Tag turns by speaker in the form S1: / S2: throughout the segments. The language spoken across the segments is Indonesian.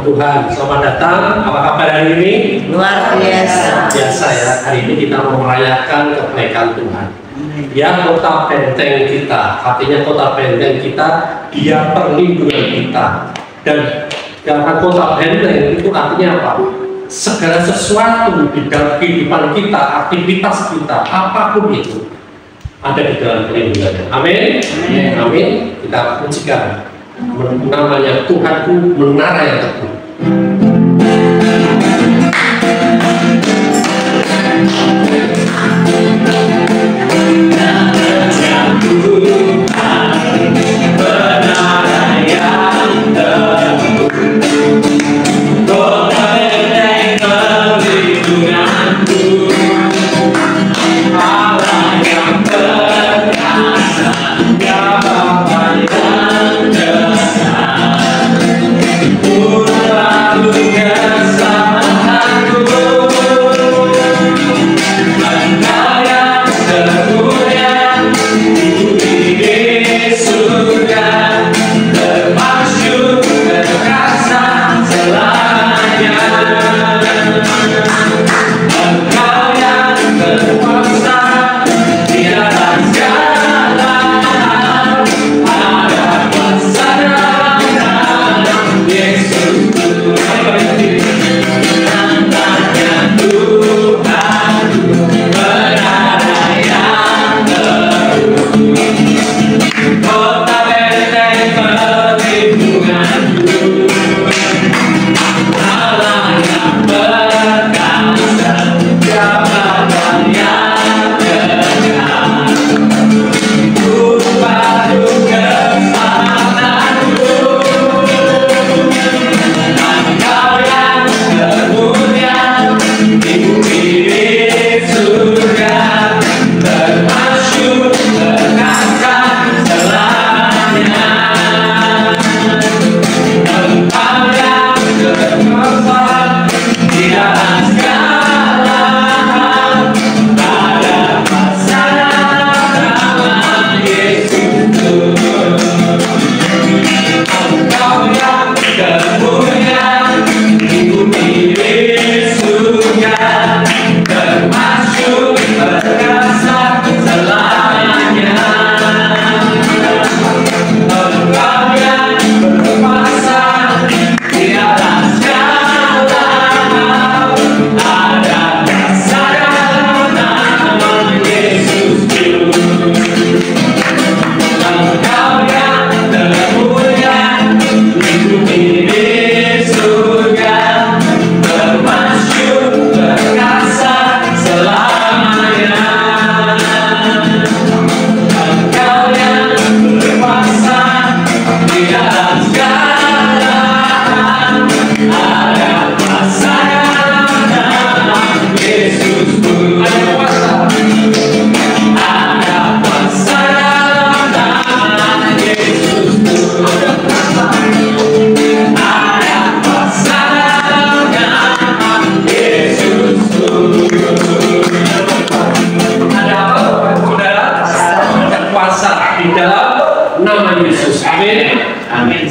S1: Tuhan, selamat datang. Apa kabar hari ini?
S2: Luar biasa.
S1: Biasa ya, hari ini kita mau merayakan kebaikan Tuhan. Ya, kota benteng kita, artinya kota benteng kita, dia perlindungan kita. Dan karena kota benteng itu artinya apa? Segala sesuatu di dalam kehidupan kita, aktivitas kita, apapun itu, ada di dalam perlindungannya. Amin. Amin. Kita pujikan namanya Tuhanku, menara yang teguh.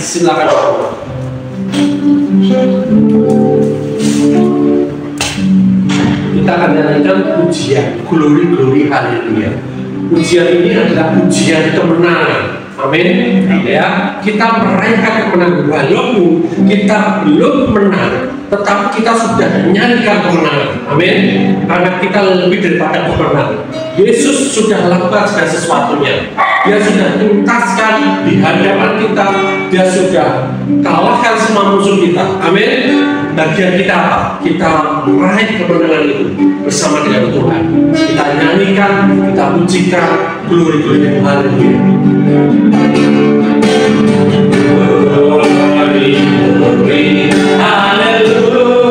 S1: Silakan. Kita akan nyanyikan pujian Glory Haleluya. Pujian ini adalah pujian kemenangan. Amin. Ya, kita merayakan kemenangan walaupun kita belum menang, tetapi kita sudah menyanyikan kemenangan. Amin. Karena kita lebih daripada pemenang. Yesus sudah lakukan segala sesuatunya. Dia sudah tuntaskan di hadapan kita. Dia sudah kalahkan semua musuh kita. Amin. Bagian kita apa? Kita meraih kemenangan itu bersama dengan Tuhan. Kita nyanyikan, kita pujikan, glory haleluya. Glory haleluya. Hallelujah.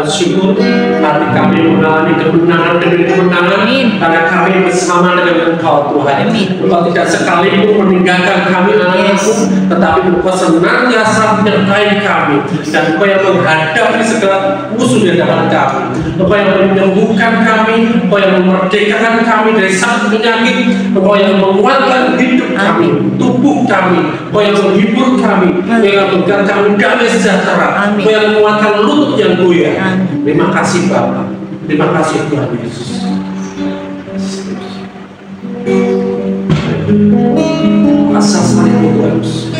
S1: bersyukur, hati kami mengalami kemenangan demi kemenangan, karena kami bersama dengan Engkau Tuhan. Engkau tidak sekalipun meninggalkan kami anak-anakmu, tetapi Engkau senantiasa menyertai kami, dan Engkau yang menghadapi segala musuh di hadapan kami. Engkau yang menyembuhkan kami, Engkau yang memerdekakan kami dari sakit penyakit, Engkau yang menguatkan hidup kami, tubuh kami, Engkau yang menghibur kami, Engkau yang memberikan kami damai sejahtera, Engkau yang menguatkan lutut yang goyah. Terima kasih Bapa, terima kasih Tuhan Yesus. Asal salibmu Tuhan Yesus.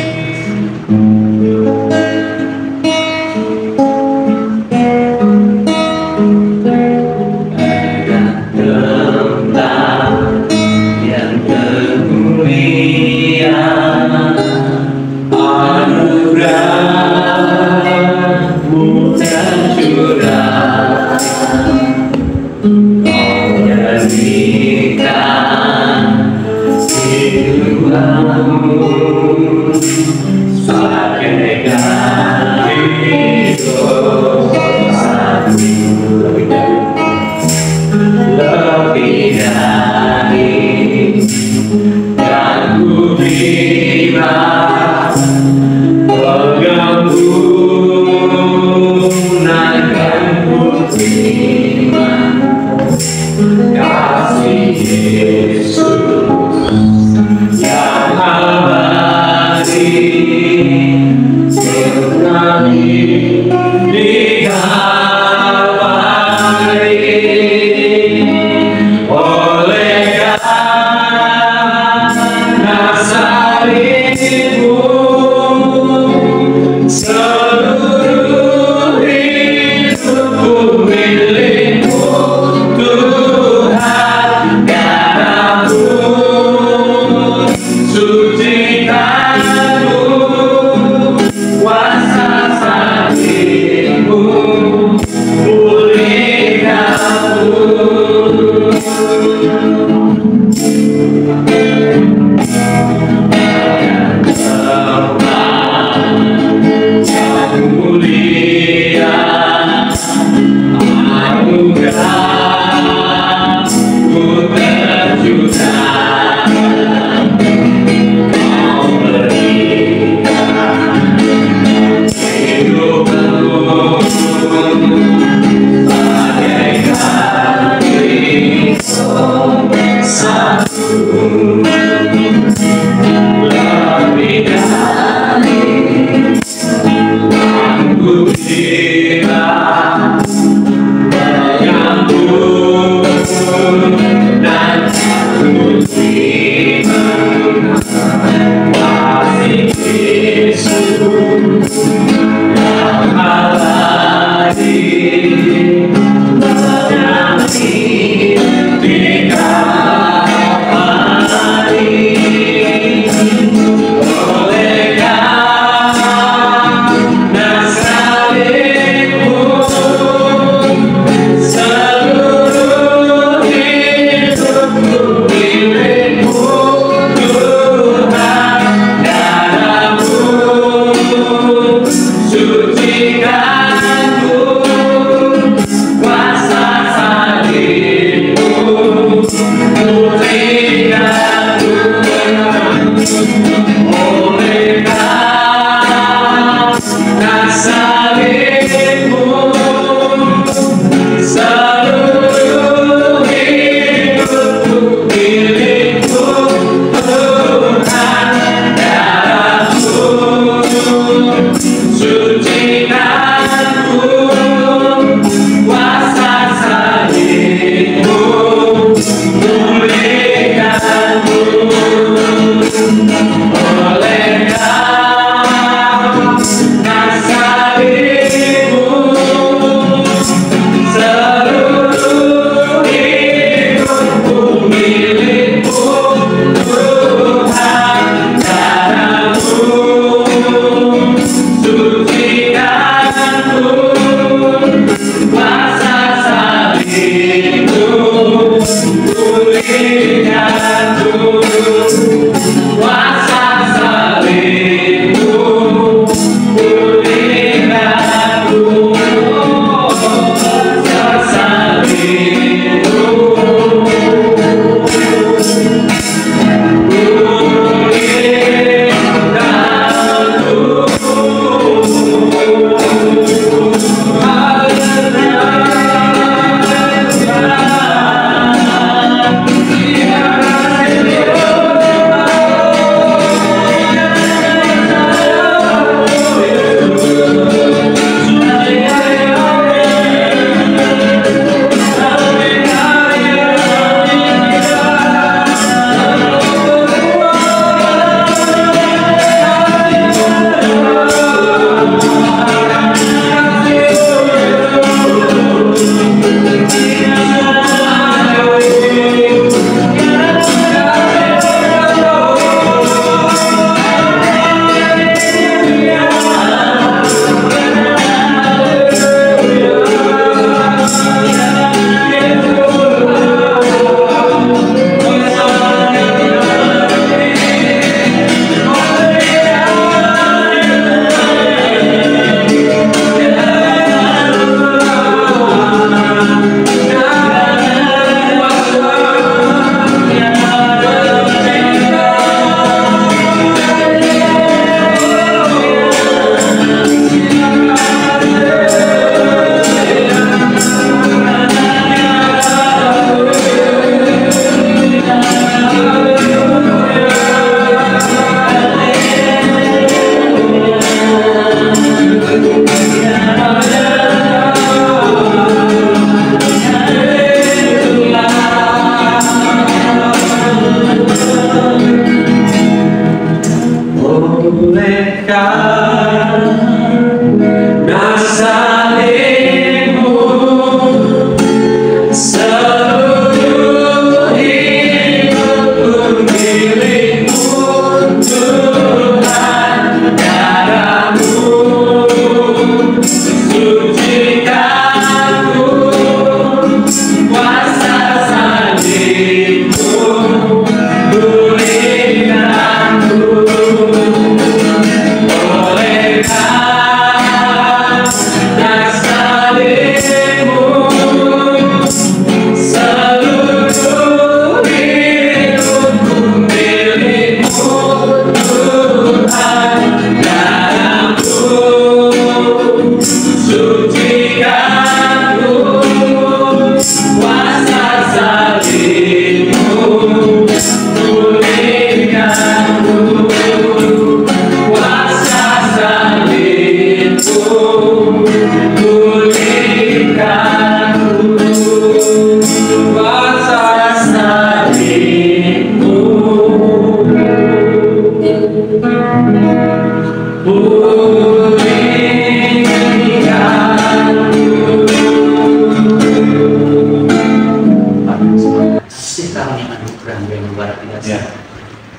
S3: Milikmu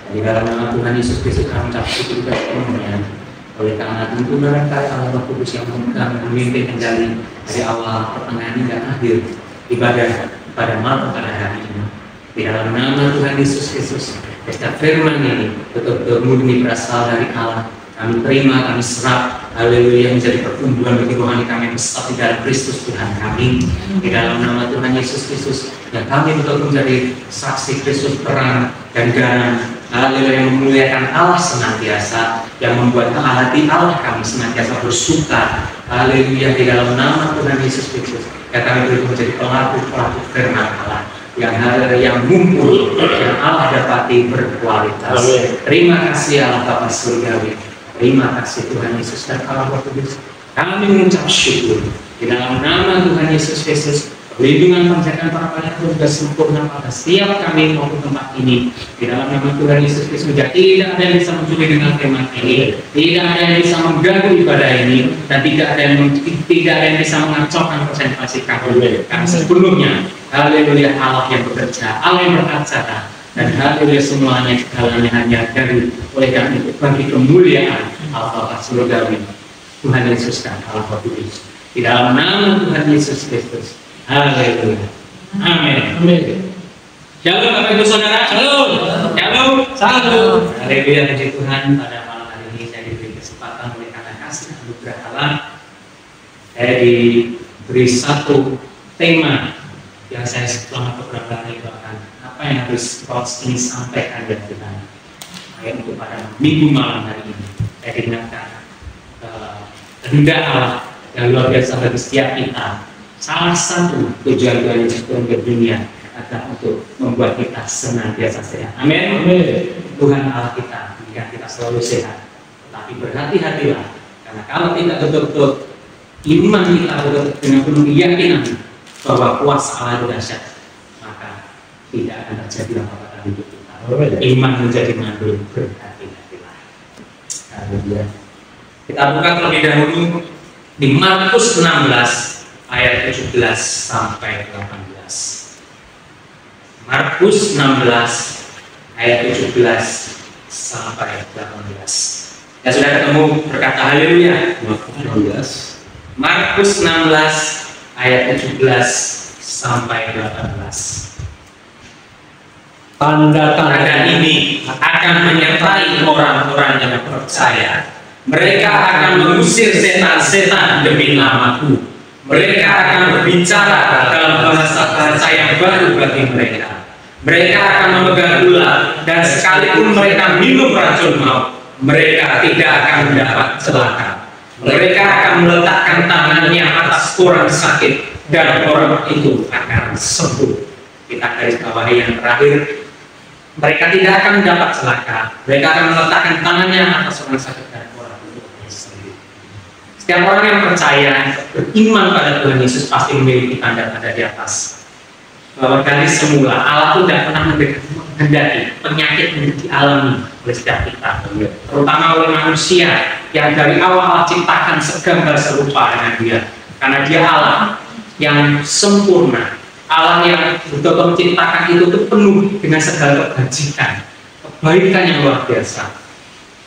S3: Di dalam nama Tuhan Yesus Kristus kami ucap syukur juga sepenuhnya. Oleh karena tuntunan karya Allah Roh Kudus yang memegang memimpin kendali dari awal, pertengahan hingga akhir ibadah pada malam pada hari ini. Di dalam nama Tuhan Yesus Kristus, setiap firman ini betul-betul murni berasal dari Allah. Kami terima, kami serap, haleluya, menjadi pertumbuhan bagi rohani kami besar di dalam Kristus Tuhan kami. Di dalam nama Tuhan Yesus Kristus, yang kami betul menjadi saksi Kristus terang dan garam, haleluya, yang memuliakan Allah senantiasa, yang membuat hati Allah kami senantiasa bersuka, haleluya, di dalam nama Tuhan Yesus Kristus. Ya, kami betul menjadi pelaku-pelaku firman Allah yang mumpul, yang Allah dapati berkualitas. Terima kasih Allah Bapa Surgawi. Terima kasih Tuhan Yesus dan Allah Roh Kudus. Kami mengucap syukur di dalam nama Tuhan Yesus Kristus. Perlindungan penjagaan para pendengar sudah sempurna pada setiap kami maupun tempat ini. Di dalam nama Tuhan Yesus Kristus, tidak ada yang bisa mencuri dengan firman ini, tidak ada yang bisa mengganggu ibadah ini, dan tidak ada yang bisa mengacaukan konsentrasi kami. Kami sepenuhnya, haleluya, Allah yang bekerja, Allah yang beracara, dan haleluya, semuanya segalanya hanya dari oleh kami bagi kemuliaan Allah Bapa Surgawi, Tuhan Yesus dan Allah Kudus. Di dalam nama Tuhan Yesus Kristus. Haleluya. Amin. Amin. Shalom Bapak Ibu Saudara. Shalom. Shalom. Shalom. Haleluya, puji Tuhan, pada malam hari ini saya diberi kesempatan oleh karena kasih anugerah Allah. Saya diberi satu tema yang saya selama beberapa hari bahkan apa yang harus Coach ini sampaikan dari Tuhan. Untuk pada minggu malam hari ini saya diingatkan kehendak Allah yang luar biasa bagi setiap kita. Salah satu tujuan Tuhan Yesus turun ke dunia adalah untuk membuat kita senantiasa sehat. Amin. Tuhan Allah kita menginginkan kita selalu sehat. Tetapi berhati-hatilah, karena kalau tidak betul-betul iman kita betul dengan penuh keyakinan bahwa kuasa Allah itu dahsyat, maka tidak akan terjadi apa-apa dalam hidup kita. Iman menjadi mandul, berhati-hatilah. Kita buka terlebih dahulu di Markus 16 ayat 17 sampai 18. Markus 16 ayat 17 sampai 18. Ya, sudah ketemu, berkata haleluya. Markus 16 ayat 17 sampai 18. Tanda-tanda ini akan menyertai orang-orang yang percaya. Mereka akan mengusir setan-setan demi namaku. Mereka akan berbicara dalam bahasa-bahasa yang baru bagi mereka. Mereka akan memegang ular, dan sekalipun mereka minum racun maut, mereka tidak akan mendapat celaka. Mereka akan meletakkan tangannya atas orang sakit, dan orang itu akan sembuh. Kita garis bawahi yang terakhir, mereka tidak akan mendapat celaka. Mereka akan meletakkan tangannya atas orang sakit, dan orang itu akan sembuh. Setiap orang yang percaya, beriman pada Tuhan Yesus pasti memiliki tanda-tanda di atas. Bahwa dari semula Allah itu tidak pernah menghendaki penyakit menjadi dialami oleh setiap kita, terutama oleh manusia yang dari awal Allah ciptakan segambar serupa dengan Dia, karena Dia Allah yang sempurna, Allah yang betul-betul menciptakan itu penuh dengan segala kebajikan, kebaikan yang luar biasa.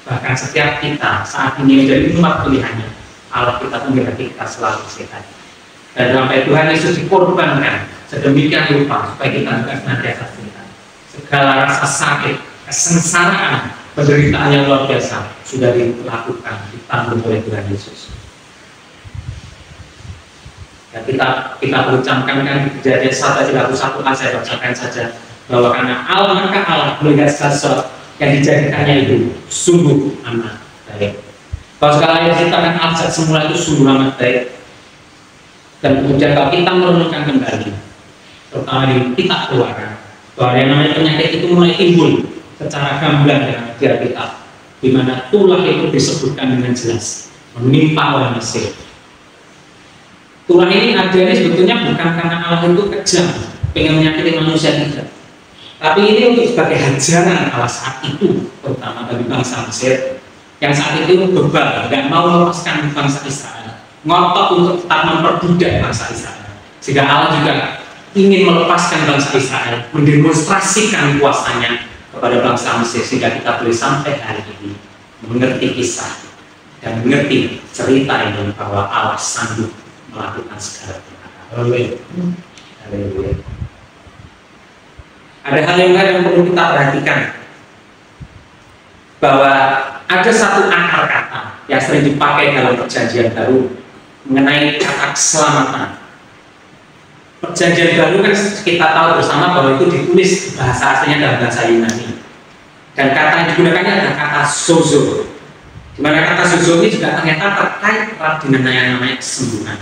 S3: Bahkan setiap kita saat ini menjadi umat pilihannya, Allah kita menghendaki kita selalu sehat. Dan sampai Tuhan Yesus dikorbankan sedemikian rupa supaya kita bukan senantiasa sehat. Segala rasa sakit, kesengsaraan, penderitaan yang luar biasa sudah dilakukan, ditanggung oleh Tuhan Yesus. Ya, kita berucapkan kan Kejadian 1:31 saya bacakan saja, bahwa karena Allah maka Allah melihat sesuatu yang dijadikannya itu sungguh amat baik. Kalau sekali yang diciptakan Allah semula itu sungguh amat baik. Dan kemudian kalau kita merenungkan kembali, terutama di kitab Keluaran, bahwa yang namanya penyakit itu mulai timbul secara gamblang dalam Alkitab, di mana tulah itu disebutkan dengan jelas menimpa orang Mesir. Tulah ini adanya sebetulnya bukan karena Allah itu kejam pengen menyakiti manusia, tidak, tapi ini untuk sebagai ajaran Allah saat itu, terutama bagi bangsa Mesir yang saat itu bebal, tidak mau melepaskan bangsa Israel, ngotot untuk tetap memperbudak bangsa Israel, sehingga Allah juga ingin melepaskan bangsa Israel, mendemonstrasikan kuasanya kepada bangsa Mesir sehingga kita boleh sampai hari ini mengerti kisah dan mengerti cerita ini bahwa Allah sanggup melakukan segala perkara.
S1: Amin.
S3: Haleluya. Ada hal yang lain yang perlu kita perhatikan, bahwa ada satu akar kata yang sering dipakai dalam Perjanjian Baru mengenai kata keselamatan. Perjanjian Baru kan kita tahu bersama bahwa itu ditulis bahasa aslinya dalam bahasa Yunani, dan kata yang digunakannya adalah kata sozo, di mana kata sozo ini juga ternyata terkait erat dengan yang namanya kesembuhan.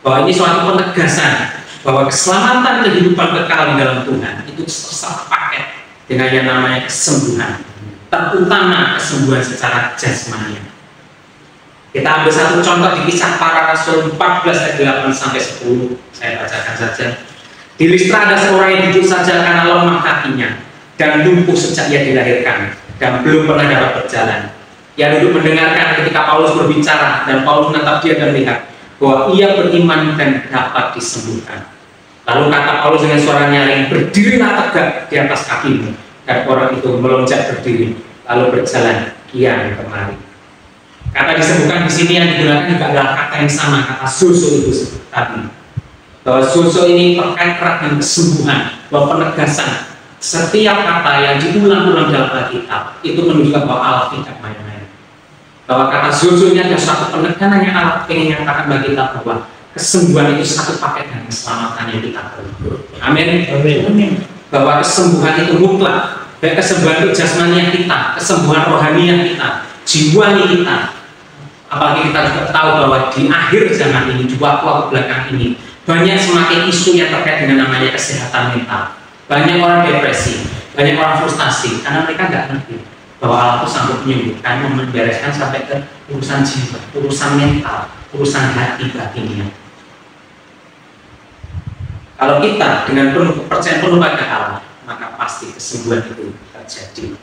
S3: Bahwa ini suatu penegasan bahwa keselamatan kehidupan kekal di dalam Tuhan itu terpaket dengan yang namanya kesembuhan, terutama kesembuhan secara jasmani. Kita ambil satu contoh di Kisah Para Rasul 14 ayat 8 sampai 10. Saya bacakan saja. Di Listra ada seorang yang duduk saja karena lemah kakinya dan lumpuh sejak ia dilahirkan dan belum pernah dapat berjalan. Ia duduk mendengarkan ketika Paulus berbicara, dan Paulus menatap dia dan melihat bahwa ia beriman dan dapat disembuhkan. Lalu kata Paulus dengan suara nyaring, "Berdirilah tegak di atas kakimu." Dan orang itu melonjak berdiri, lalu berjalan kian kemari. Kata disembuhkan di sini yang digunakan juga adalah kata yang sama, kata sozo itu tadi. Bahwa sozo ini terkait erat dengan kesembuhan, bahwa penegasan setiap kata yang diulang-ulang dalam Alkitab itu menunjukkan bahwa Allah tidak main-main. Bahwa kata sozo ini adalah suatu penekanan yang Allah ingin nyatakan bagi kita bahwa kesembuhan itu satu paket dengan keselamatan yang kita perlu. Amin.
S1: Amin.
S3: Bahwa kesembuhan itu mutlak, baik kesembuhan jasmani kita, kesembuhan rohani kita, jiwani kita. Apalagi kita juga tahu bahwa di akhir zaman ini, di waktu belakang ini, banyak semakin isu yang terkait dengan namanya kesehatan mental. Banyak orang depresi, banyak orang frustasi karena mereka nggak ngerti bahwa Allah itu sanggup menyembuhkan, membereskan sampai ke urusan jiwa, urusan mental, urusan hati batinnya. Kalau kita dengan penuh kepercayaan penuh pada Allah, maka pasti kesembuhan itu terjadi.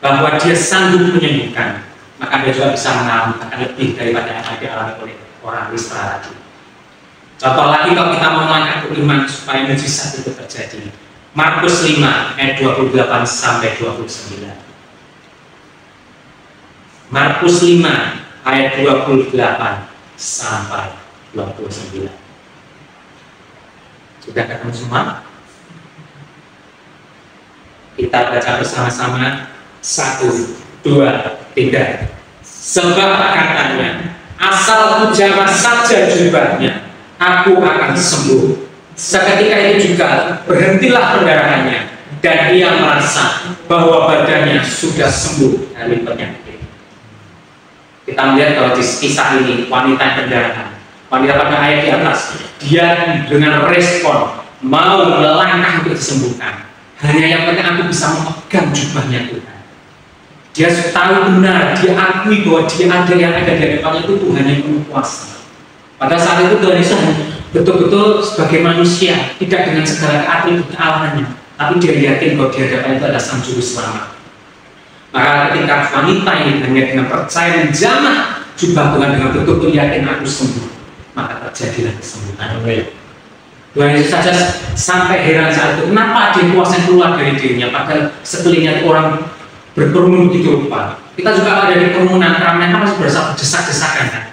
S3: Bahwa Dia sanggup menyembuhkan, maka dia juga bisa mengalami akan lebih daripada yang dialami oleh orang Listra tadi. Contoh lagi kalau kita mau mengangkat iman supaya mujizat itu terjadi. Markus 5 ayat 28 sampai 29. Markus 5 ayat 28 sampai 29. Sudah ketemu semua? Kita baca bersama-sama. 1, 2, 3. Sebab katanya, asal ku jamah saja jubahnya, aku akan sembuh. Seketika itu juga berhentilah pendarahannya, dan ia merasa bahwa badannya sudah sembuh dari penyakit. Kita melihat kalau di kisah ini wanita pendarahan, wanita pada ayat di atas, dia dengan respon mau melangkah untuk disembuhkan. Hanya yang penting aku bisa memegang jubahnya Tuhan. Dia tahu benar, dia akui bahwa dia ada yang ada di hadapannya itu Tuhan yang penuh kuasa. Pada saat itu Tuhan Yesus betul-betul sebagai manusia, tidak dengan segala atribut Allahnya, tapi dia yakin bahwa di hadapannya itu ada Sang Juru Selamat. Maka ketika wanita ini hanya dengan percaya menjamah jubah Tuhan dengan betul-betul yakin aku sembuh, maka terjadilah kesembuhan. Tuhan Yesus saja sampai heran saat itu, kenapa dia kuasa keluar dari dirinya, padahal sekelilingnya orang berkerumun begitu rupa. Kita juga ada di kerumunan, ramai harus berasa berdesak-desakan kan?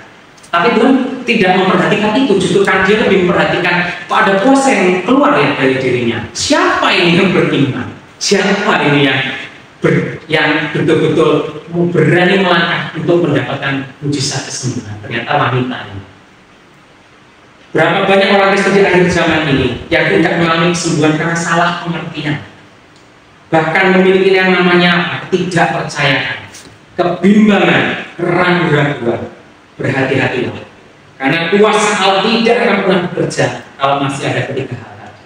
S3: Tapi Tuhan tidak memperhatikan itu, justru kan Dia lebih memperhatikan kok ada kuasa yang keluar ya dari dirinya. Siapa ini yang beriman? Siapa ini yang betul-betul berani melangkah untuk mendapatkan mujizat kesembuhan? Ternyata wanita ini. Berapa banyak orang Kristen di akhir zaman ini yang tidak mengalami kesembuhan karena salah pengertian, bahkan memiliki yang namanya ketidakpercayaan, kebimbangan, keraguan-raguan. Berhati-hatilah, karena kuasa Allah tidak akan pernah bekerja kalau masih ada ketiga hal tadi.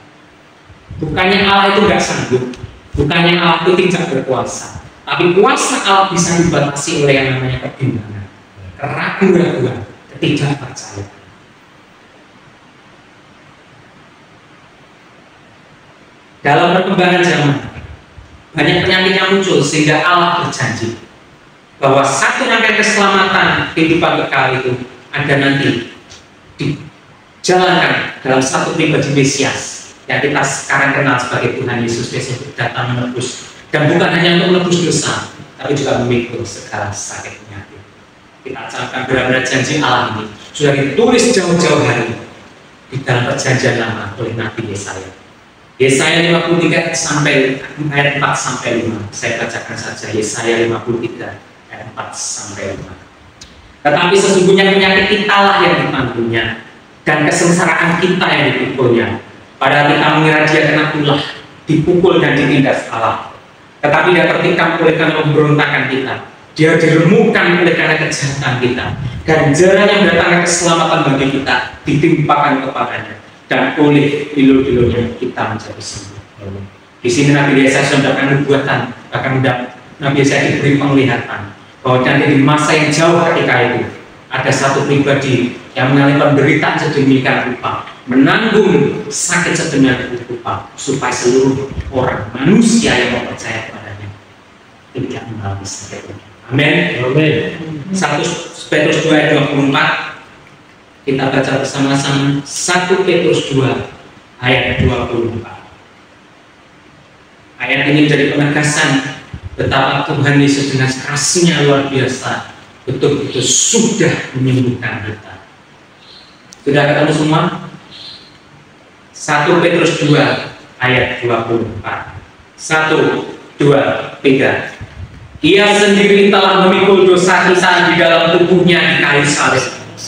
S3: Bukannya Allah itu tidak sanggup, bukannya Allah itu tidak berkuasa, tapi kuasa Allah bisa dibatasi oleh yang namanya kebimbangan, keraguan-raguan, ketidakpercayaan. Dalam perkembangan zaman, banyak penyakit yang muncul sehingga Allah berjanji bahwa satu rangkaian keselamatan kehidupan kekal itu ada nanti dijalankan dalam satu pribadi Mesias yang kita sekarang kenal sebagai Tuhan Yesus Kristus datang menebus Dan bukan hanya untuk menebus dosa, tapi juga memikul segala sakit penyakit. Kita ajarkan benar-benar janji Allah ini sudah ditulis jauh-jauh hari di dalam perjanjian lama oleh Nabi Yesaya. Yesaya 53 sampai ayat 4 sampai 5. Saya bacakan saja Yesaya 53 ayat 4 sampai 5. Tetapi sesungguhnya penyakit kita lah yang ditanggungnya, dan kesengsaraan kita yang dipikulnya. Padahal kita mengira dia kena ulah, dipukul dan ditindas Allah. Tetapi dia tertikam oleh karena pemberontakan kita. Dia diremukkan oleh karena kejahatan kita. Ganjaran yang mendatangkan keselamatan bagi kita ditimpakan kepadanya, dan oleh bilur-bilurnya kita menjadi sembuh. Di sini Nabi Yesaya sudah mendapatkan nubuatan, bahkan Nabi Yesaya diberi penglihatan bahwa nanti di masa yang jauh ketika itu ada satu pribadi yang mengalami penderitaan sedemikian rupa, menanggung sakit sedemikian rupa, supaya seluruh orang manusia yang percaya kepadanya tidak mengalami sakit. Amin. Amin. 1 Petrus 2 ayat 24. Kita baca bersama-sama 1 Petrus 2 ayat 24. Ayat ini menjadi penegasan betapa Tuhan Yesus dengan kasih-Nya luar biasa betul-betul sudah menyembuhkan kita. Sudah ketemu semua? 1 Petrus 2 ayat 24. 1, 2, 3. Ia sendiri telah memikul dosa kita di dalam tubuhnya di kayu salib,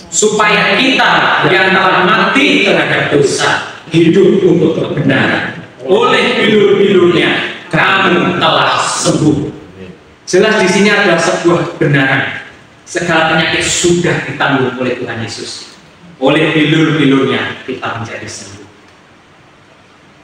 S3: supaya kita yang telah mati terhadap dosa hidup untuk kebenaran. Oleh bilur-bilurnya kamu telah sembuh. Jelas di sini adalah sebuah kebenaran. Segala penyakit sudah ditanggung oleh Tuhan Yesus. Oleh bilur-bilurnya kita menjadi sembuh.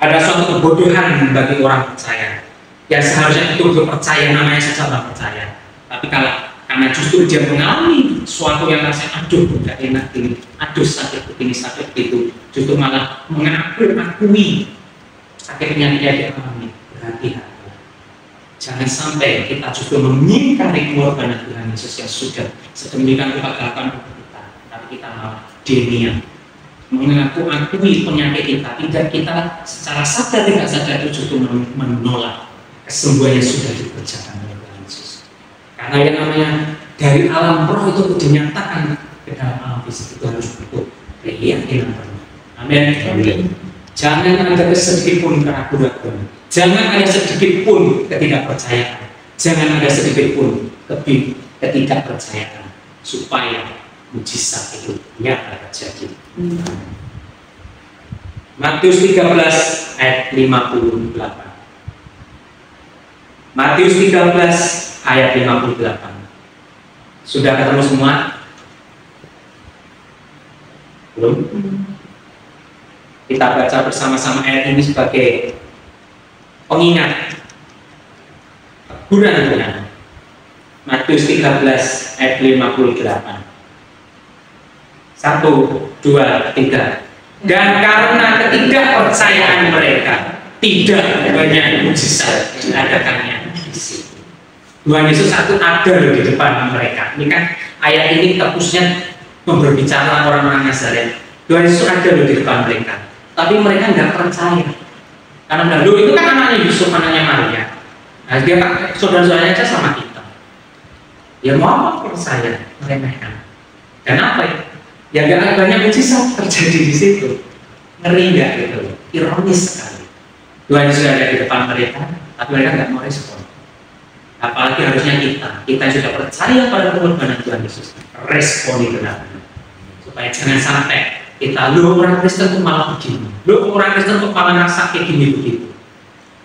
S3: Ada suatu kebodohan bagi orang percaya yang seharusnya itu percaya, namanya saja orang percaya. Tapi kalau karena justru dia mengalami sesuatu yang rasanya aduh tidak enak ini, aduh sakit begini sakit itu, justru malah mengakui sakit penyakit yang dia alami. Berhati-hati, jangan sampai kita justru mengingkari pengorbanan Tuhan Yesus yang sudah sedemikian rupa dilakukan untuk kita, tapi kita malah denial, mengakui penyakit kita, tidak kita secara sadar tidak sadar itu justru menolak kesembuhan yang sudah dikerjakan oleh Tuhan Yesus. Karena yang namanya dari alam roh itu dinyatakan ke dalam alam fisik, itu harus betul keyakinan penuh. Amin. Jangan ada sedikit pun keraguan, jangan ada sedikit pun ketidakpercayaan, jangan ada sedikit pun ketidakpercayaan, supaya mujizat itu nyata terjadi. Matius 13 ayat 58. Matius 13 ayat 58. Sudah ketemu semua? Belum? Kita baca bersama-sama ayat ini sebagai pengingat teguran Tuhan. Matius 13 ayat 58. 1, 2, 3. Dan karena ketidakpercayaan mereka, tidak banyak mujizat diadakannya di situ. Tuhan Yesus satu ada di depan mereka. Ini kan ayat ini tepusnya berbicara orang-orang Nazaret. Tuhan Yesus ada di depan mereka, tapi mereka nggak percaya. Karena dulu itu kan anaknya Yusuf, anaknya Maria. Nah, dia saudara-saudaranya aja sama kita. Ya mau apa percaya mereka? Dan apa ya? Ya nggak banyak mujizat terjadi di situ. Ngeri nggak gitu? Ironis sekali. Tuhan Yesus ada di depan mereka, tapi mereka nggak mau respon. Apalagi harusnya kita sudah percaya pada pengorbanan Tuhan Yesus, responi benar-benar, supaya jangan sampai kita lu orang Kristen tuh malah begini, lu orang Kristen tuh malah sakit gini begitu.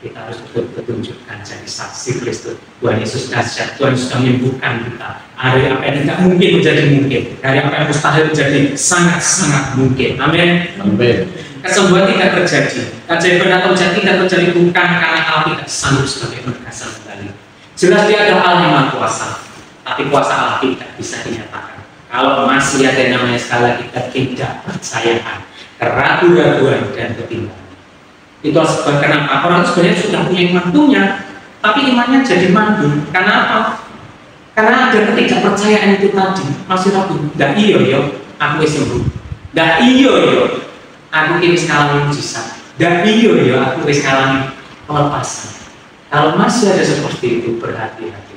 S3: Kita harus betul-betul tunjukkan jadi saksi Kristus. Tuhan Yesus dahsyat, Tuhan sudah menyembuhkan kita. Dari apa yang tidak mungkin menjadi mungkin, dari apa yang mustahil menjadi sangat-sangat mungkin. Amin. Amin. Kesembuhan tidak terjadi, keajaiban atau tidak terjadi bukan karena Allah tidak sanggup sebagai penegasan kembali. Jelas dia adalah Allah yang Maha Kuasa, tapi kuasa Allah tidak bisa dinyatakan kalau masih ada yang namanya sekali lagi ketidakpercayaan, keraguan-raguan dan ketimbangan. Itu sebab kenapa orang sebenarnya sudah punya iman punya, tapi imannya jadi mandul. Karena apa? Karena ada ketidakpercayaan itu tadi, masih ragu. Dah iyo yo, aku sembuh. Dah iyo yo, aku kini sekarang mujizat. Dah iyo yo, aku sekarang pelepasan. Kalau masih ada seperti itu, berhati-hati.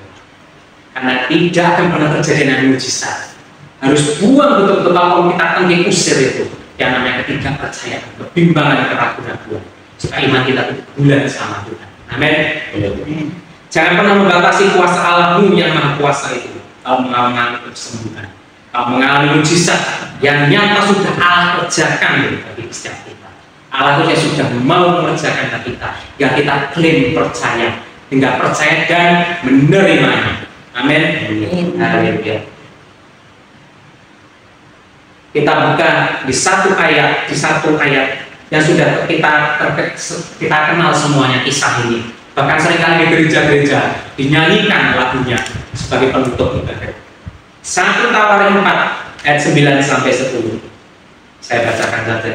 S3: Karena tidak akan pernah terjadi yang mujizat. Harus buang betul-betul kalau kita tangkih usir itu. Yang namanya ketidakpercayaan, kebimbangan, keraguan-raguan. Supaya iman kita itu bulan sama Tuhan. Amin. Jangan pernah membatasi kuasa Allahmu yang maha kuasa itu. Kalau mengalami kesembuhan, kalau mengalami mujizat yang nyata sudah Allah kerjakan bagi setiap kita. Allah itu yang sudah mau mengerjakan bagi kita, yang kita klaim percaya, tinggal percaya dan menerimanya. Amin. Haleluya. Kita buka di satu ayat yang sudah kita kenal semuanya kisah ini. Bahkan seringkali di gereja-gereja dinyanyikan lagunya sebagai penutup ibadah. 1 Tawarin 4 ayat 9 sampai 10. Saya bacakan saja.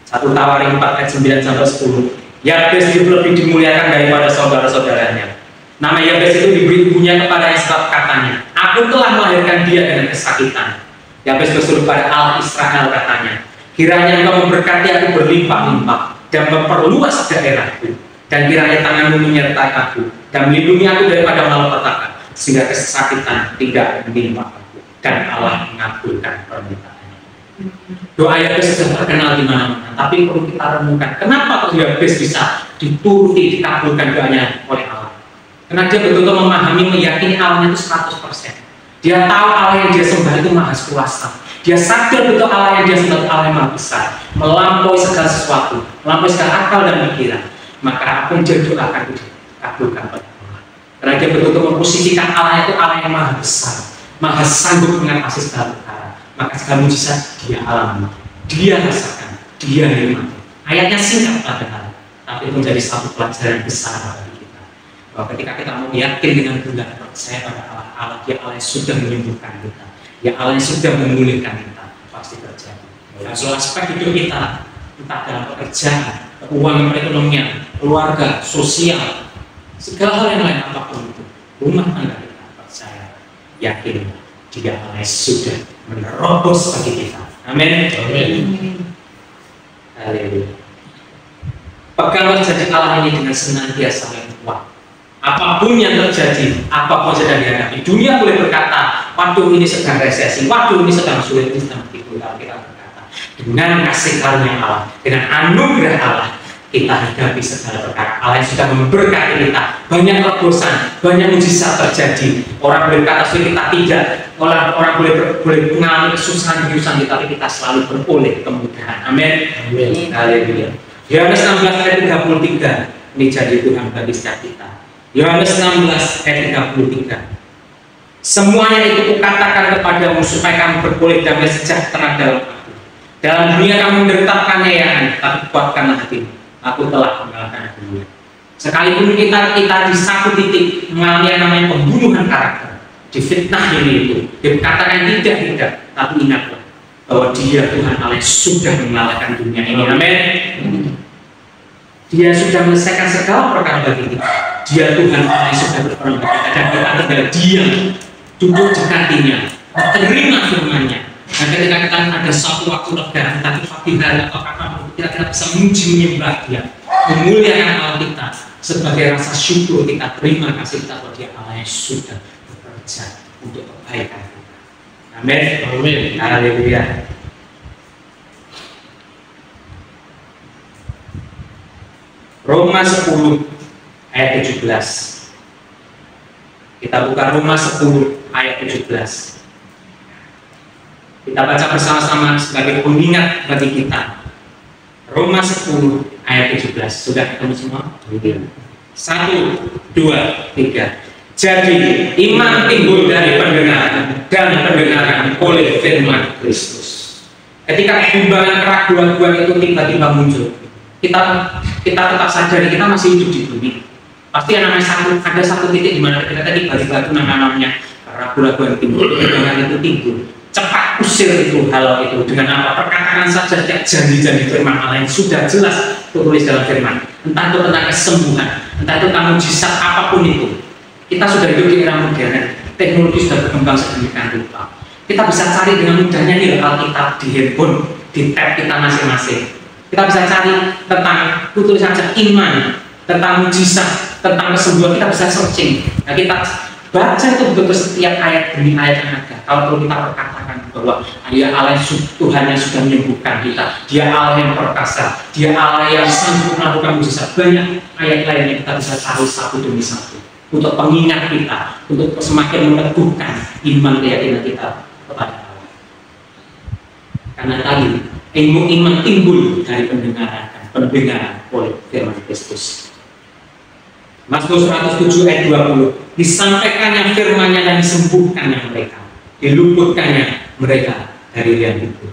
S3: 1 Tawarin 4 ayat 9 sampai 10. Yabes itu lebih dimuliakan daripada saudara-saudaranya. Nama Yabes itu diberi ibunya kepada yang sebab katanya, aku telah melahirkan dia dengan kesakitan. Yabes berseru pada Allah Israel katanya, kiranya engkau memberkati aku berlimpah-limpah dan memperluas daerahku, dan kiranya tanganmu menyertai aku dan melindungi aku daripada malapetaka, sehingga kesakitan tidak menimpa aku, dan Allah mengabulkan permintaannya. Doa Yabes sudah terkenal di mana-mana, tapi perlu kita renungkan kenapa Yabes bisa dituruti, dikabulkan doanya oleh Allah. Karena dia betul-betul memahami, meyakini Allahnya itu 100%. Dia tahu Allah yang dia sembah itu maha kuasa. Dia sadar betul Allah yang dia sembah itu Allah yang maha besar, melampaui segala sesuatu, melampaui segala akal dan pikiran. Maka apa yang dia doakan itu dikabulkan oleh Allah. Karena dia betul-betul memposisikan Allah itu Allah yang maha besar, maha sanggup mengatasi segala perkara. Maka segala mujizat dia alami, dia rasakan, dia nikmati. Ayatnya singkat padahal, tapi itu menjadi satu pelajaran besar bagi kita. Bahwa ketika kita mau yakin dengan bulan percaya pada Allah, dia Allah yang sudah menyembuhkan kita, ya Allah yang sudah memulihkan kita, pasti terjadi. Dan soal aspek hidup kita, entah dalam pekerjaan, keuangan, perekonomian, keluarga, sosial, segala hal yang lain apapun itu, rumah tangga kita percaya, yakin dia Allah yang sudah menerobos bagi kita. Amin. Haleluya. Peganglah janji Allah ini dengan senantiasa yang kuat. Apapun yang terjadi, apapun sedang dihadapi, dunia boleh berkata, waduh ini sedang resesi, waduh ini sedang sulit, ini sedang begitu. Kalau kita berkata, dengan kasih karunia Allah, dengan anugerah Allah, kita hadapi segala perkara. Allah yang sudah memberkati kita, banyak terobosan, banyak mujizat terjadi. Orang boleh berkata sulit, kita tidak. Orang boleh mengalami kesusahan kita, tapi kita selalu beroleh kemudahan. Amin. Haleluya. Yohanes 16 ayat 33, ini janji Tuhan bagi setiap kita. Yohanes 16 ayat 33. Semuanya itu kukatakan kepadamu supaya kamu beroleh damai sejahtera dalam aku. Dalam dunia kamu menderita penganiayaan, tapi kuatkanlah hatimu. Aku telah mengalahkan dunia. Sekalipun kita di satu titik mengalami yang namanya pembunuhan karakter, difitnah ini itu, dikatakan tidak, tapi ingatlah bahwa Dia Tuhan Allah sudah mengalahkan dunia ini. Amin. Dia sudah menyelesaikan segala perkara bagi kita. Dia Tuhan Allah yang sudah berperan bagi kita, dan kita tinggal diam, duduk di hatinya, menerima firman-Nya. Dan ketika kita ada satu waktu lebaran, tapi pagi hari atau apapun, kita bisa memuji menyembah Dia, memuliakan Allah kita sebagai rasa syukur kita, terima kasih kita kepada Dia Allah yang sudah bekerja untuk kebaikan kita. Amin. Amin. Haleluya. Roma 10 ayat 17. Kita buka Roma 10 ayat 17. Kita baca bersama-sama sebagai pengingat bagi kita. Roma 10 ayat 17. Sudah ketemu semua? 1, 2, 3. Jadi iman timbul dari pendengaran, dan pendengaran oleh firman Kristus. Ketika kebimbangan, keraguan-keraguan itu tiba-tiba muncul, kita tetap sadar kita masih hidup di bumi. Pasti yang namanya ada satu titik di mana kita tiba-tiba itu namanya keraguan-keraguan timbul, kebimbangan itu timbul. Cepat usir itu halau itu dengan apa? Perkataan saja, janji-janji firman Allah yang sudah jelas tertulis dalam firman. Entah itu tentang kesembuhan, entah itu tentang mujizat apapun itu. Kita sudah hidup di era modern, teknologi sudah berkembang sedemikian rupa. Kita bisa cari dengan mudahnya nih Alkitab di handphone, di tab kita masing-masing. Kita bisa cari tentang tulis saja iman, tentang mujizat, tentang kesembuhan kita bisa searching. Nah, kita baca itu betul-betul setiap ayat demi ayat yang ada. Kalau perlu kita perkatakan bahwa Dia Allah Tuhan yang sudah menyembuhkan kita, Dia Allah yang perkasa, Dia Allah yang sanggup melakukan mujizat. Banyak ayat lain yang kita bisa cari satu demi satu untuk pengingat kita, untuk semakin meneguhkan iman keyakinan kita kepada Allah. Karena tadi iman timbul dari pendengaran oleh firman Kristus. Mazmur 107 ayat 20, disampaikannya firman-Nya dan disembuhkannya mereka, diluputkannya mereka dari liang itu.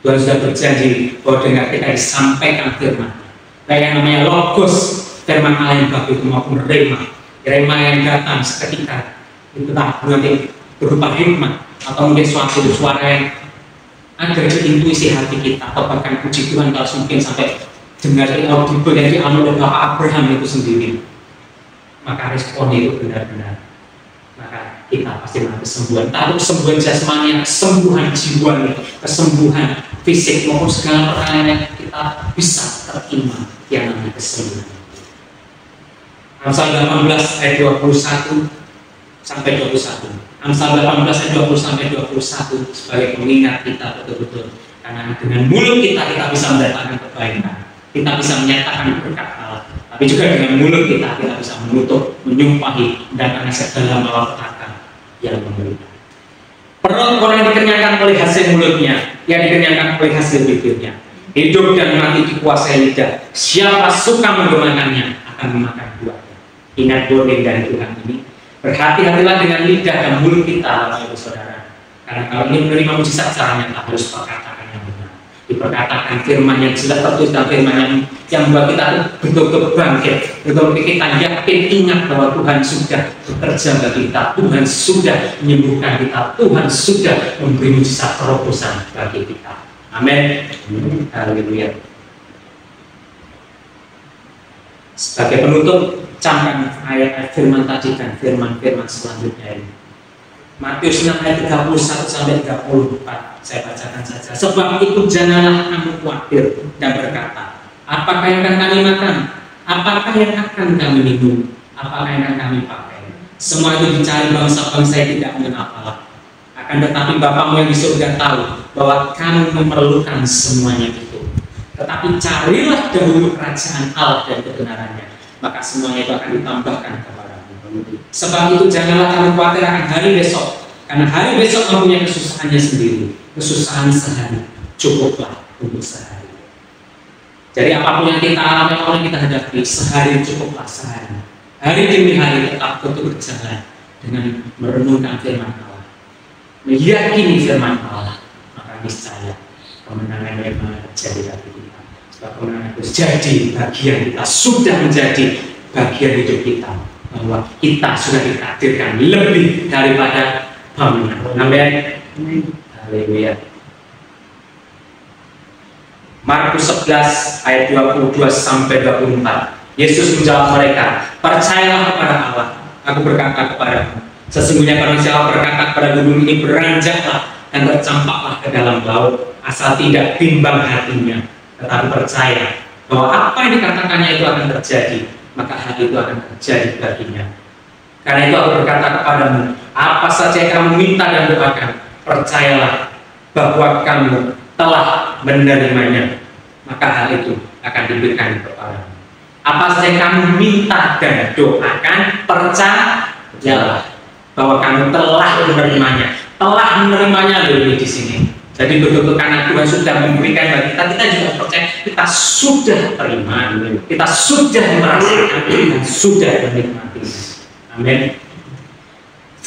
S3: Tuhan sudah berjanji bahwa dengan kita disampaikan firman, kayak yang namanya logos, firman Allah yang baik itu maupun rema yang datang seketika, itu nanti berupa hikmat atau mungkin suatu suara yang ada di intuisi hati kita, atau bahkan puji Tuhan kalau mungkin sampai dengar audible yang dialami oleh Bapak Abraham itu sendiri. Maka responnya itu benar-benar, maka kita pasti mengalami kesembuhan. Entah itu kesembuhan jasmani, kesembuhan jiwa, kesembuhan fisik maupun segala perkara yang kita bisa terima yang namanya kesembuhan. Amsal 18 ayat 21 sampai 21. Amsal 18 ayat 20 sampai 21 sebagai pengingat kita betul-betul, karena dengan mulut kita bisa mendatangkan kebaikan, kita bisa menyatakan berkat Allah. Tapi juga dengan mulut kita bisa menutup, menyumpahi, dan karena segala malapetaka yang menderita. Perut orang yang dikenyangkan oleh hasil mulutnya, yang dikenyangkan oleh hasil bibirnya. Hidup dan mati dikuasai lidah. Siapa suka menggunakannya akan memakan buahnya. Ingat warning dari Tuhan ini. Berhati-hatilah dengan lidah dan mulut kita, Bapak Ibu Saudara. Karena kalau ingin menerima mujizat caranya, kita harus perkatakan yang benar. Diperkatakan firman yang jelas, tertulis dalam firman yang membuat kita betul-betul bangkit, betul-betul kita yakin, ingat bahwa Tuhan sudah bekerja bagi kita, Tuhan sudah menyembuhkan kita, Tuhan sudah memberi mujizat terobosan bagi kita. Amin. Haleluya. Sebagai penutup, camkan ayat firman tadi dan firman-firman selanjutnya ini. Matius 6 ayat 31 sampai 34, saya bacakan saja. Sebab itu janganlah kamu khawatir dan berkata, apakah yang akan kami makan? Apakah yang akan kami minum? Apakah yang akan kami pakai? Semua itu dicari bangsa-bangsa yang tidak mengenal Allah. Akan tetapi Bapamu yang di surga tahu bahwa kamu memerlukan semuanya itu. Tetapi carilah dahulu kerajaan Allah dan kebenarannya, maka semuanya itu akan ditambahkan kepadamu. Sebab itu janganlah kamu khawatir akan hari besok, karena hari besok mempunyai kesusahannya sendiri. Kesusahan sehari cukuplah untuk sehari. Jadi apapun yang kita alami, apapun yang kita hadapi, sehari cukuplah sehari. Hari demi hari tetap betul berjalan dengan merenungkan firman Allah, meyakini firman Allah, maka niscaya kemenangan yang terjadi bagi kita. Sebab kemenangan itu jadi bagian kita, sudah menjadi bagian hidup kita, bahwa kita sudah ditakdirkan lebih daripada pemenang. Amin. Haleluya. Markus 11 ayat 22 sampai 24. Yesus menjawab mereka, percayalah kepada Allah. Aku berkata kepadamu, sesungguhnya barang siapa berkata kepada gunung ini beranjaklah dan tercampaklah ke dalam laut, asal tidak bimbang hatinya, tetapi percaya bahwa apa yang dikatakannya itu akan terjadi, maka hal itu akan terjadi baginya. Karena itu aku berkata kepadamu, apa saja yang kamu minta dan doakan, percayalah bahwa kamu telah menerimanya, maka hal itu akan diberikan kepadamu. Apa saja yang kamu minta dan doakan, percayalah bahwa kamu telah menerimanya loh di sini. Jadi betul-betul karena Tuhan sudah memberikan bagi kita, kita juga percaya kita sudah terima, kita sudah merasakan, kita sudah menikmati. Amin.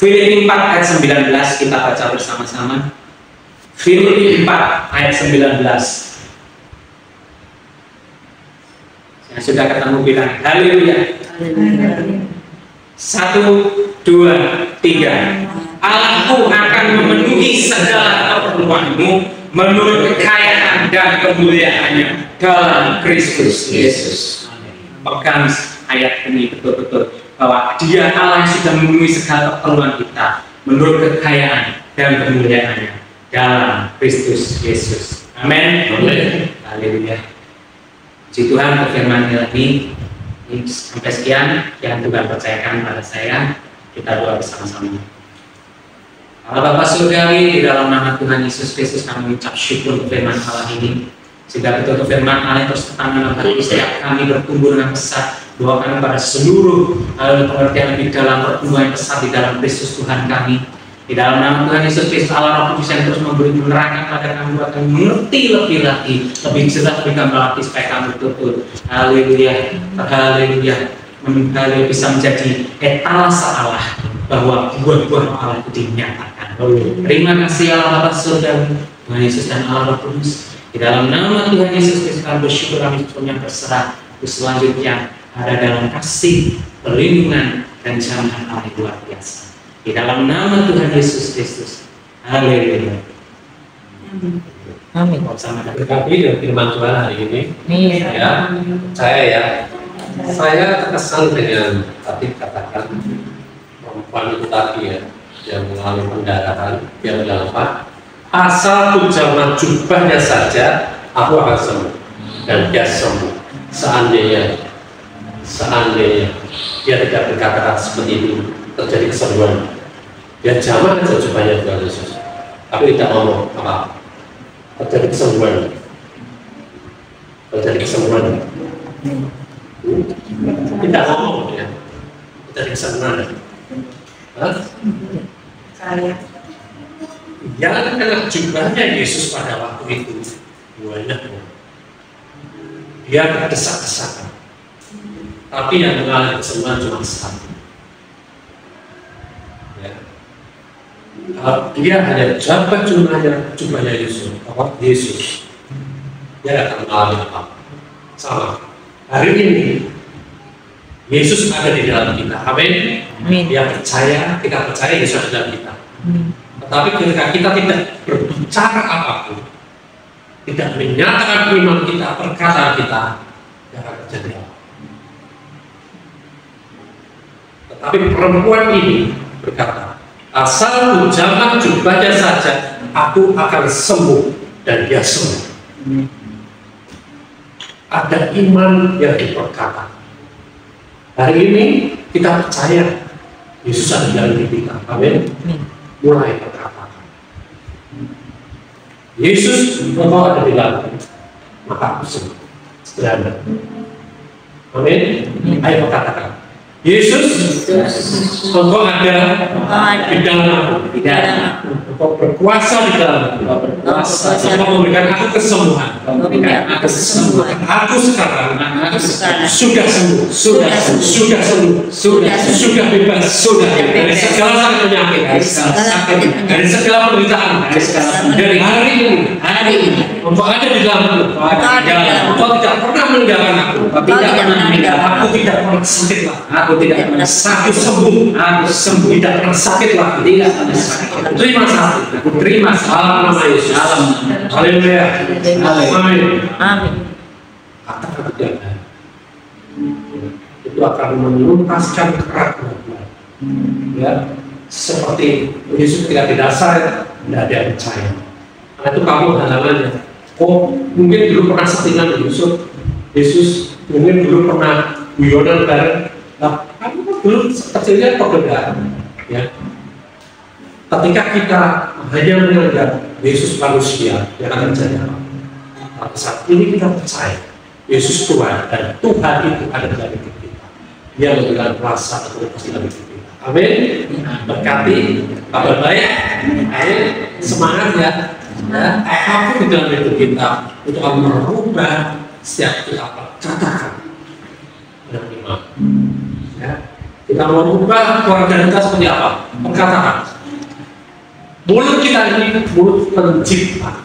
S3: Filipi 4 ayat 19 kita baca bersama-sama. Filipi 4 ayat 19. Yang sudah ketemu bilang haleluya. 1, 2, 3. Allahku akan memenuhi segala keperluanmu menurut kekayaan dan kemuliaannya dalam Kristus Yesus. Pegang ayat ini betul-betul bahwa Dia Allah yang sudah memenuhi segala keperluan kita menurut kekayaan dan kemuliaannya dalam Kristus Yesus. Amin. Haleluya. Puji Tuhan, firman ini Sampai sekian yang Tuhan percayakan pada saya. Kita doa bersama-sama. Allah Bapa Surgawi, di dalam nama Tuhan Yesus Kristus kami ucap syukur untuk firman Allah ini. Sehingga betul firman Allah terus tertanam dalam hati setiap kami bertumbuh dengan pesat. Doakan pada seluruh pengertian lebih dalam pertumbuhan pesat di dalam Kristus Tuhan kami. Di dalam nama Tuhan Yesus Kristus Allah Roh Kudus yang terus memberi penerangan pada kami buat kami mengerti lebih lagi, lebih jelas, lebih gamblang lagi supaya kami betul-betul haleluya, haleluya, bisa menjadi etalase Allah bahwa buah-buah Allah itu dinyatakan. Terima kasih Allah Bapa Surgawi, Tuhan Yesus dan Allah Roh Kudus. Di dalam nama Tuhan Yesus Kristus kami bersyukur, kami semuanya berserah. Selanjutnya ada dalam kasih, perlindungan dan jamahan Allah yang luar biasa. Di dalam nama Tuhan Yesus Kristus. Haleluya.
S2: Amin.
S1: Berkati dengan firman Tuhan hari ini. Ya, saya terkesan dengan tadi katakan perempuan itu tadi ya, yang mengalami pendarahan, yang bilang apa? Asal jamaah jubahnya saja, aku akan sembuh. Dan dia sembuh. Seandainya dia tidak berkata seperti itu, terjadi kesembuhan. Dia jamah aja jubahnya Tuhan Yesus, tapi tidak ngomong apa, terjadi kesembuhan. Tidak ngomong ya, terjadi kesembuhan. Jangan kena jubahnya Yesus pada waktu itu banyak. Dia berdesak-desakan, tapi yang mengalami kesembuhan cuma satu. Ya. Dia hanya jabat jubahnya Yesus, dia akan mengalami apa? Sama. Hari ini Yesus ada di dalam kita. Amin. Dia percaya, kita percaya Yesus ada di dalam kita. Tetapi ketika kita tidak berbicara apapun, tidak menyatakan iman kita, perkataan kita, tidak akan terjadi apa. Tetapi perempuan ini berkata, asal jamah jubahnya saja, aku akan sembuh, dan dia sembuh. Ada iman yang diperkata. Hari ini kita percaya Yesus ada di dalam kita. Amin. Mulai berkata, Yesus engkau ada di dalam, maka aku sembuh. Sederhana. Amin. Ayo katakan, Yesus engkau ada di dalam, engkau berkuasa di dalam, engkau memberikan aku kesembuhan, aku sekarang sudah sembuh, sudah bebas, dari segala sakit penyakit, dari segala penderitaan, dari hari ini, engkau ada di dalam, engkau tidak pernah meninggalkan aku, aku tidak pernah sakit lah. Aku tidak pernah sakit, aku sembuh, tidak pernah sakit lagi, tidak pernah sakit. Terima kasih, aku terima salam nama Yesus. Haleluya. Amin. Katakan tidak, itu akan menuntaskan keraguan. Ya, seperti Yesus tidak didasar, tidak ada yang percaya. Karena itu kamu halamannya. Oh, mungkin dulu pernah settingan Yesus mungkin dulu pernah guyonan bareng. Nah, kamu kan dulu kecilnya perbedaan, ya. Ketika kita hanya menganggap Yesus manusia, yang akan terjadi apa? Pada saat ini kita percaya Yesus Tuhan dan Tuhan itu ada dalam hidup kita. Dia memberikan rasa atau pasti dalam hidup kita. Amin. Berkati, kabar baik, ayo semangat ya. Apapun di dalam hidup kita itu akan merubah setiap kita katakan dengan iman. Ya. Kita mau merubah keluarga kita seperti apa? Perkataan. Mulut kita ini mulut pencipta.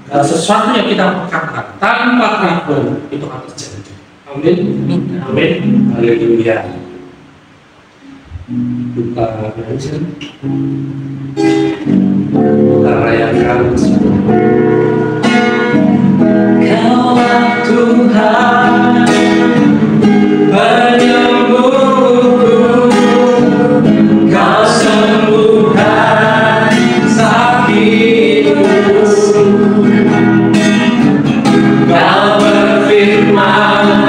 S1: Nah, sesuatu yang kita perkatakan tanpa keraguan itu akan terjadi. Amin. Amin. Haleluya. Kita rayakan Kaulah Tuhan penyembuhku, Kau sembuhkan sakitku, Kau berfirman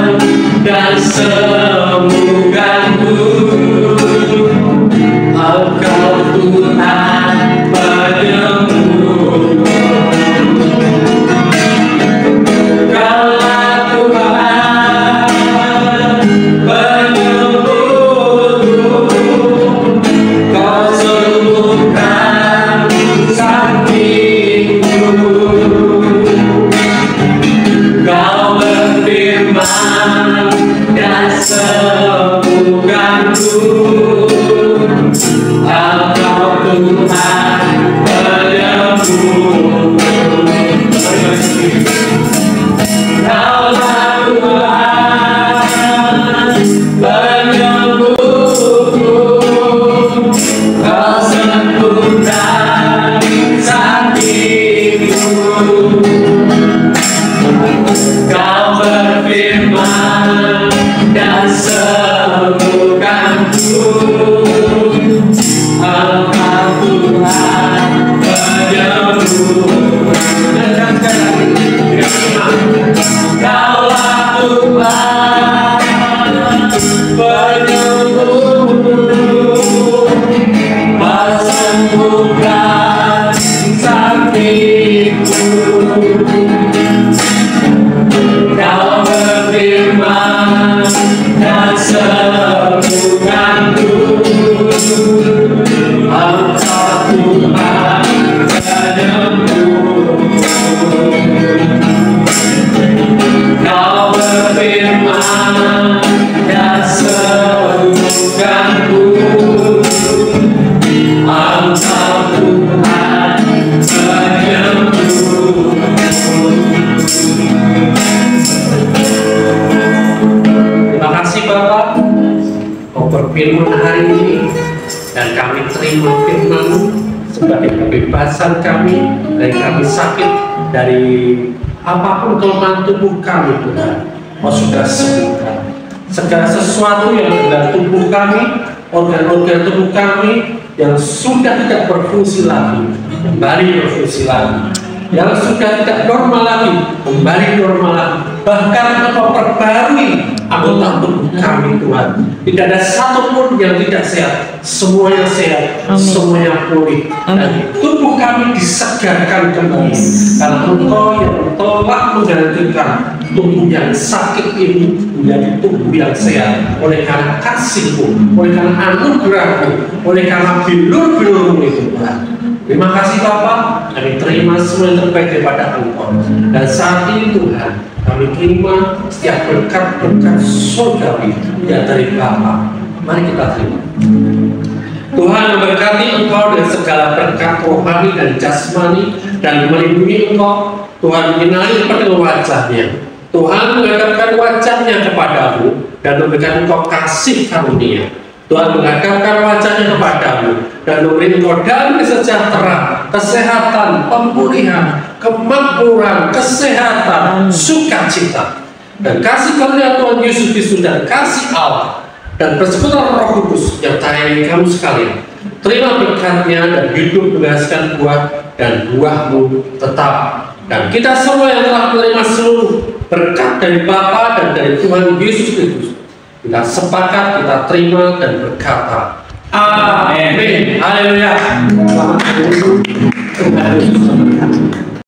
S1: Tuhanku, Engkau Tuhan penyembuh. Kaulah Tuhan penyembuhku, Kau sembuhkan sakitku. Kau berfirman dan sembuhkanku, Engkau Tuhan penyembuh. Kaulah Tuhan penyembuh, Kau sembuhkan sakitku. Kau berfirman dan sembuhkanku, Engkau Tuhan penyembuh. Kau berfirman dan sembuhkanku, Engkau Tuhan penyembuh. Terima kasih Bapak, Kau berfirman hari ini dan kami terima firman-Mu sebagai kebebasan kami dari kami sakit, dari apapun kelemahan tubuh kami Tuhan. Kau sudah sembuhkan segala sesuatu yang dalam tubuh kami, organ-organ tubuh kami yang sudah tidak berfungsi lagi, kembali berfungsi lagi. Yang sudah tidak normal lagi, kembali normal lagi. Bahkan Engkau perbarui anggota tubuh kami Tuhan. Tidak ada satupun yang tidak sehat, semuanya sehat, semuanya pulih. Dan tubuh kami disegarkan kembali karena Engkau yang telah menggantikan tubuh yang sakit ini menjadi tubuh yang sehat oleh karena kasih-Mu, oleh karena anugerah-Mu, oleh karena bilur-bilur-Mu itu Tuhan. Terima kasih Bapak, kami terima semua yang terbaik daripada Engkau. Dan saat ini Tuhan, kami terima setiap berkat-berkat surgawi yang dari Bapa. Mari kita terima. Tuhan memberkati Engkau dengan segala berkat rohani dan jasmani dan melindungi Engkau. Tuhan menyinari dengan wajah-Nya. Tuhan menghadapkan wajah-Nya kepadamu dan memberikan Engkau kasih karunia. Tuhan menghadapkan wajah-Nya kepadamu dan memberi Engkau damai sejahtera, kesehatan, pemulihan, kemakmuran, kesehatan, sukacita. Dan kasih karunia Tuhan Yesus Kristus dan kasih Allah dan persekutuan Roh Kudus yang menyayangi kamu sekalian. Terima berkat-Nya dan hidup menghasilkan buah dan buah-Mu tetap. Dan kita semua yang telah menerima seluruh berkat dari Bapa dan dari Tuhan Yesus Kristus, kita sepakat, kita terima dan berkata, Amin. Haleluya. Selamat hari Tuhan Yesus.